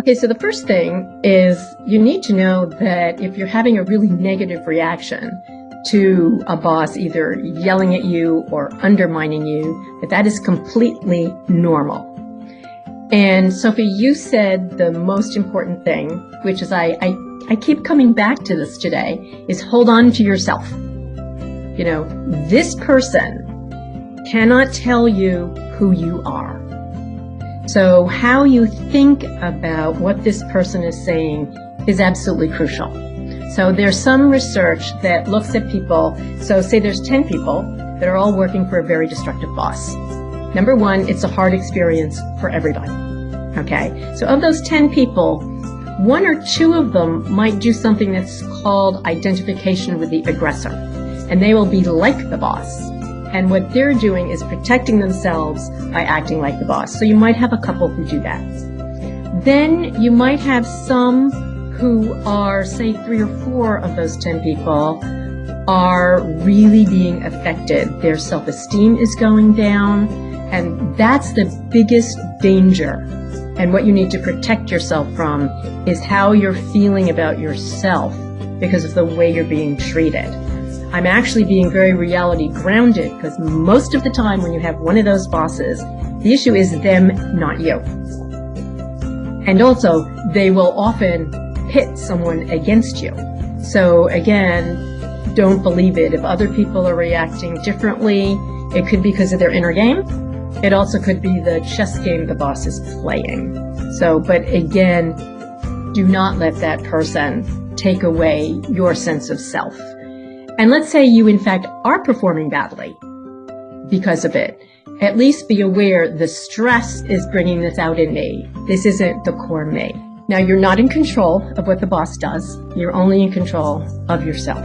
Okay, so the first thing is you need to know that if you're having a really negative reaction to a boss either yelling at you or undermining you, that is completely normal. And Sophie, you said the most important thing, which is I keep coming back to this today, is hold on to yourself. You know, this person cannot tell you who you are. So how you think about what this person is saying is absolutely crucial. So there's some research that looks at people. So say there's 10 people that are all working for a very destructive boss. Number one, it's a hard experience for everybody. Okay. So of those 10 people, 1 or 2 of them might do something that's called identification with the aggressor. And they will be like the boss. And what they're doing is protecting themselves by acting like the boss. So you might have a couple who do that. Then you might have some who are, say, 3 or 4 of those 10 people are really being affected. Their self-esteem is going down, and that's the biggest danger. And what you need to protect yourself from is how you're feeling about yourself because of the way you're being treated. I'm actually being very reality grounded because most of the time when you have one of those bosses, the issue is them, not you. And also, they will often pit someone against you. So again, don't believe it. If other people are reacting differently, it could be because of their inner game. It also could be the chess game the boss is playing. So, but again, do not let that person take away your sense of self. And let's say you, in fact, are performing badly because of it. At least be aware the stress is bringing this out in me. This isn't the core me. Now, you're not in control of what the boss does. You're only in control of yourself.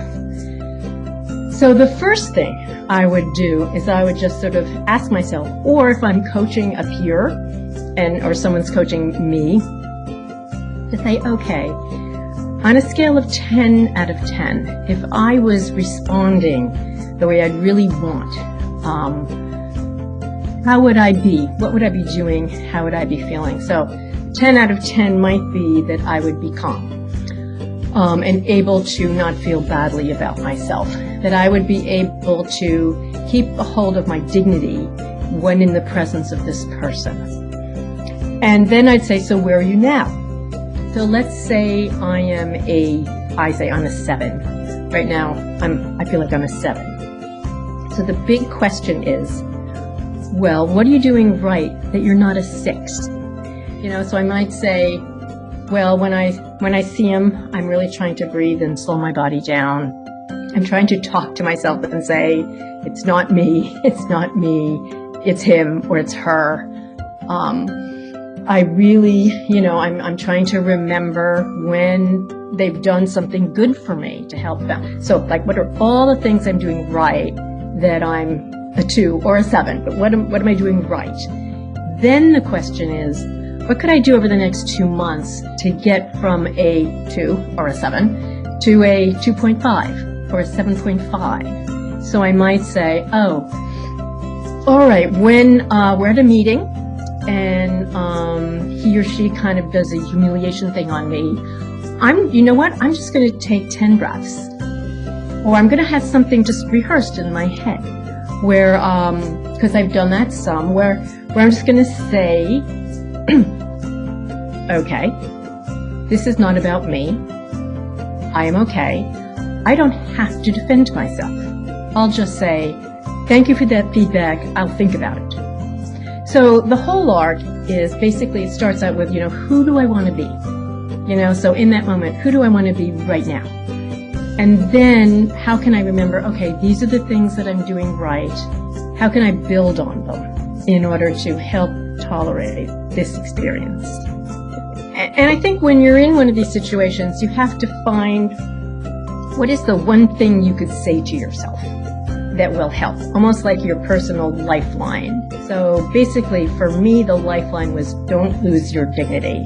So the first thing I would do is I would just sort of ask myself, or if I'm coaching a peer or someone's coaching me, to say, okay, on a scale of 10 out of 10, if I was responding the way I'd really want, how would I be? What would I be doing? How would I be feeling? So 10 out of 10 might be that I would be calm and able to not feel badly about myself, that I would be able to keep a hold of my dignity when in the presence of this person. And then I'd say, so where are you now? So let's say I'm a 7. Right now, I feel like I'm a 7. So the big question is, well, what are you doing right that you're not a 6? You know, so I might say, well, when I see him, I'm really trying to breathe and slow my body down. I'm trying to talk to myself and say, it's not me, it's him or it's her. I really, I'm trying to remember when they've done something good for me to help them. So like, what are all the things I'm doing right that I'm a 2 or a 7, but what am I doing right? Then the question is, what could I do over the next 2 months to get from a 2 or a 7 to a 2.5 or a 7.5? So I might say, oh, all right, when we're at a meeting and he or she kind of does a humiliation thing on me, you know what? I'm just going to take 10 breaths. Or I'm going to have something just rehearsed in my head where, because I've done that some, where I'm just going to say, okay, this is not about me. I am okay. I don't have to defend myself. I'll just say, thank you for that feedback. I'll think about it. So the whole arc is basically, it starts out with, who do I want to be? So in that moment, who do I want to be right now? And then how can I remember, okay, these are the things that I'm doing right. How can I build on them in order to help tolerate this experience? And I think when you're in one of these situations, you have to find what is the one thing you could say to yourself that will help, almost like your personal lifeline. So basically, for me, the lifeline was don't lose your dignity.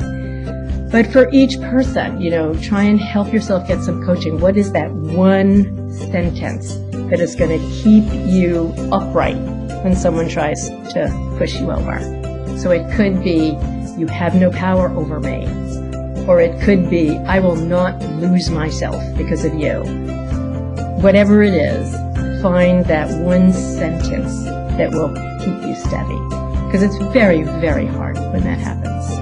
But for each person, try and help yourself get some coaching. What is that one sentence that is going to keep you upright when someone tries to push you over? So it could be, you have no power over me. Or it could be, I will not lose myself because of you. Whatever it is, find that one sentence that will keep you steady. Because it's very, very hard when that happens.